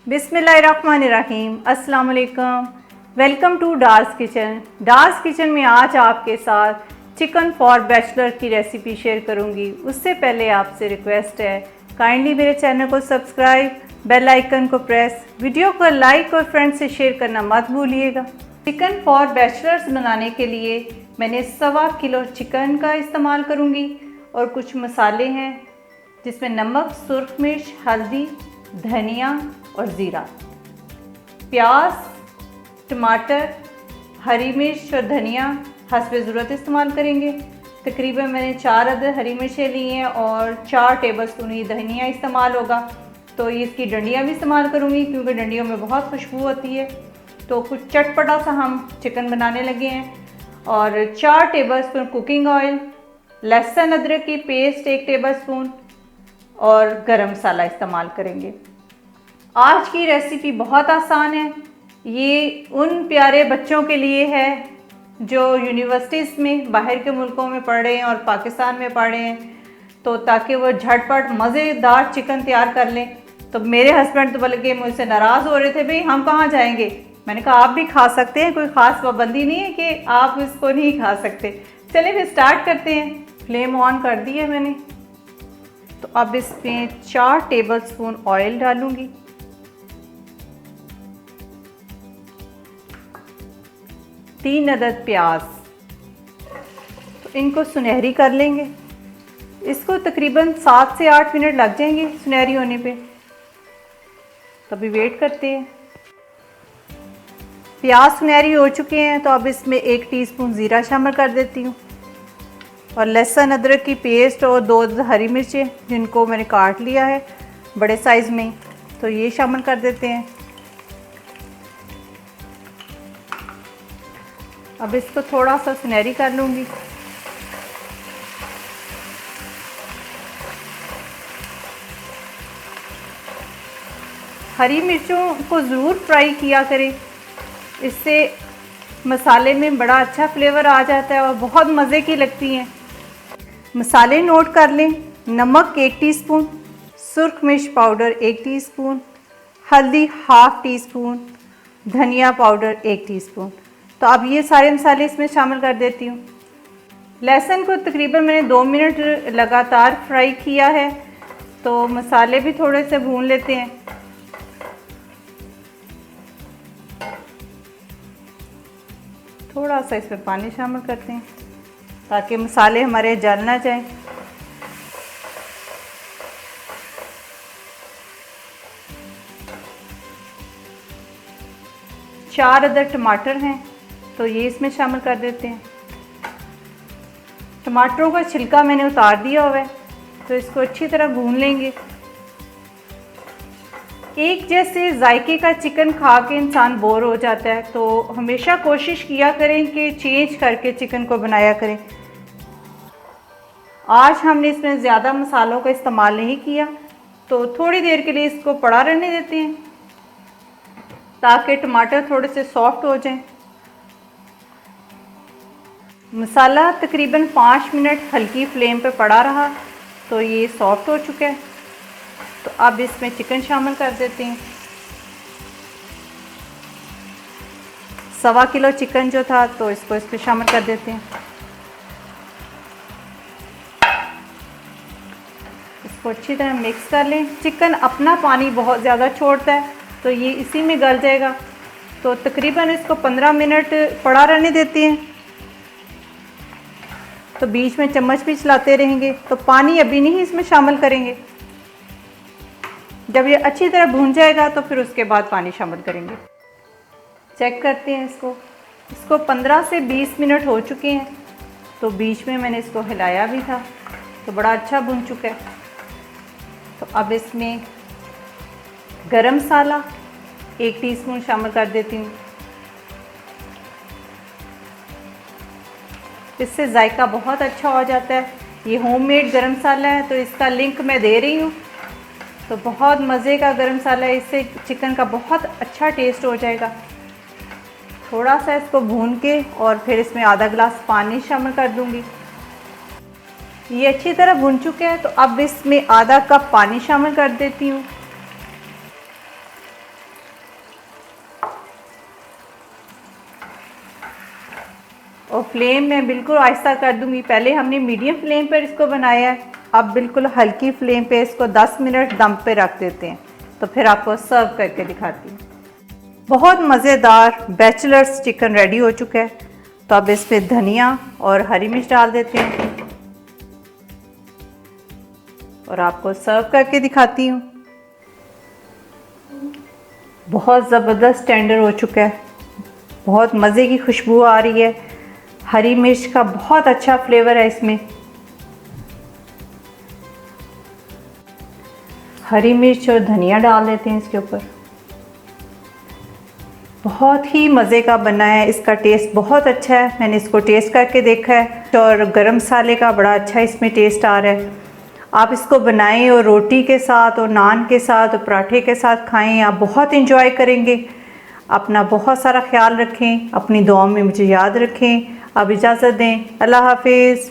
बिस्मिल्लाहिर्रहमानिर्रहीम, अस्सलाम वालेकुम। Welcome to Dar's kitchen. Dar's kitchen में आज आपके साथ चिकन फॉर बैचलर की रेसिपी शेयर करूंगी। उससे पहले आपसे रिक्वेस्ट है, काइंडली मेरे चैनल को सब्सक्राइब, बेल आइकन को प्रेस, वीडियो को लाइक और फ्रेंड से शेयर करना मत भूलिएगा। चिकन फॉर बैचलर्स बनाने के लिए मैंने 1.25 किलो चिकन का इस्तेमाल करूंगी और कुछ मसाले हैं जिसमें नमक, सुर्ख मिर्च, हल्दी, धनिया और ज़ीरा, प्याज, टमाटर, हरी मिर्च और धनिया हस्बे ज़रूरत इस्तेमाल करेंगे। तकरीबन मैंने 4 अदद हरी मिर्चें ली हैं और 4 टेबलस्पून ही धनिया इस्तेमाल होगा। तो ये इसकी डंडियाँ भी इस्तेमाल करूँगी क्योंकि डंडियों में बहुत खुशबू होती है। तो कुछ चटपटा सा हम चिकन बनाने लगे हैं। और 4 टेबलस्पून कुकिंग ऑयल, लहसुन अदरक की पेस्ट 1 टेबलस्पून और गरम मसाला इस्तेमाल करेंगे। आज की रेसिपी बहुत आसान है। ये उन प्यारे बच्चों के लिए है जो यूनिवर्सिटीज़ में बाहर के मुल्कों में पढ़ रहे हैं और पाकिस्तान में पढ़ रहे हैं, तो ताकि वो झटपट मज़ेदार चिकन तैयार कर लें। तो मेरे हस्बैंड तो बल्कि मुझसे नाराज़ हो रहे थे, भाई हम कहाँ जाएंगे। मैंने कहा आप भी खा सकते हैं, कोई ख़ास पाबंदी नहीं है कि आप इसको नहीं खा सकते। चलिए फिर स्टार्ट करते हैं। फ्लेम ऑन कर दी है मैंने। तो अब इसमें 4 टेबलस्पून ऑयल डालूंगी। तीन अदद प्याज, तो इनको सुनहरी कर लेंगे। इसको तकरीबन 7 से 8 मिनट लग जाएंगे सुनहरी होने पे। तो अभी वेट करते हैं। प्याज सुनहरी हो चुके हैं तो अब इसमें 1 टीस्पून ज़ीरा शामिल कर देती हूँ और लहसुन अदरक की पेस्ट और 2 हरी मिर्चें जिनको मैंने काट लिया है बड़े साइज़ में, तो ये शामिल कर देते हैं। अब इसको थोड़ा सा सुनहरी कर लूँगी। हरी मिर्चों को ज़रूर फ्राई किया करें, इससे मसाले में बड़ा अच्छा फ्लेवर आ जाता है और बहुत मज़े की लगती हैं। मसाले नोट कर लें। नमक 1 टीस्पून, सुर्ख मिर्च पाउडर 1 टीस्पून, हल्दी 1/2 टीस्पून, धनिया पाउडर 1 टीस्पून। तो अब ये सारे मसाले इसमें शामिल कर देती हूँ। लहसुन को तकरीबन मैंने 2 मिनट लगातार फ्राई किया है, तो मसाले भी थोड़े से भून लेते हैं। थोड़ा सा इसमें पानी शामिल करते हैं ताकि मसाले हमारे जल ना जाएं। चार अदद टमाटर हैं तो ये इसमें शामिल कर देते हैं। टमाटरों का छिलका मैंने उतार दिया हुआ है, तो इसको अच्छी तरह भून लेंगे। एक जैसे जायके का चिकन खा के इंसान बोर हो जाता है, तो हमेशा कोशिश किया करें कि चेंज करके चिकन को बनाया करें। आज हमने इसमें ज़्यादा मसालों का इस्तेमाल नहीं किया, तो थोड़ी देर के लिए इसको पड़ा रहने देते हैं ताकि टमाटर थोड़े से सॉफ्ट हो जाएं। मसाला तकरीबन 5 मिनट हल्की फ्लेम पे पड़ा रहा तो ये सॉफ्ट हो चुका है। तो अब इसमें चिकन शामिल कर देते हैं। 1.25 किलो चिकन जो था तो इसको इसमें शामिल कर देते हैं। इसको अच्छी तरह मिक्स कर लें। चिकन अपना पानी बहुत ज़्यादा छोड़ता है तो ये इसी में गल जाएगा। तो तकरीबन इसको 15 मिनट पड़ा रहने देते हैं। तो बीच में चम्मच भी चलाते रहेंगे। तो पानी अभी नहीं इसमें शामिल करेंगे, जब ये अच्छी तरह भून जाएगा तो फिर उसके बाद पानी शामिल करेंगे। चेक करते हैं इसको 15 से 20 मिनट हो चुके हैं। तो बीच में मैंने इसको हिलाया भी था, तो बड़ा अच्छा भून चुका है। तो अब इसमें गरम मसाला 1 टीस्पून शामिल कर देती हूँ। इससे जायका बहुत अच्छा हो जाता है। ये होममेड गरम मसाला है, तो इसका लिंक मैं दे रही हूँ। तो बहुत मज़े का गरम मसाला है, इससे चिकन का बहुत अच्छा टेस्ट हो जाएगा। थोड़ा सा इसको भून के और फिर इसमें आधा गिलास पानी शामिल कर दूँगी। ये अच्छी तरह भुन चुके हैं, तो अब इसमें आधा कप पानी शामिल कर देती हूँ। और फ्लेम मैं बिल्कुल आहिस्ता कर दूंगी। पहले हमने मीडियम फ्लेम पर इसको बनाया है, अब बिल्कुल हल्की फ्लेम पे इसको 10 मिनट दम पे रख देते हैं। तो फिर आपको सर्व करके दिखाती हूँ। बहुत मज़ेदार बैचलर्स चिकन रेडी हो चुका है। तो अब इस पर धनिया और हरी मिर्च डाल देते हैं और आपको सर्व करके दिखाती हूँ। बहुत ज़बरदस्त टेंडर हो चुका है, बहुत मज़े की खुशबू आ रही है, हरी मिर्च का बहुत अच्छा फ्लेवर है इसमें। हरी मिर्च और धनिया डाल देते हैं इसके ऊपर। बहुत ही मज़े का बना है, इसका टेस्ट बहुत अच्छा है। मैंने इसको टेस्ट करके देखा है और गरम मसाले का बड़ा अच्छा इसमें टेस्ट आ रहा है। आप इसको बनाएं और रोटी के साथ और नान के साथ और पराठे के साथ खाएं, आप बहुत इंजॉय करेंगे। अपना बहुत सारा ख्याल रखें, अपनी दुआओं में मुझे याद रखें। अब इजाज़त दें, अल्लाह हाफिज़।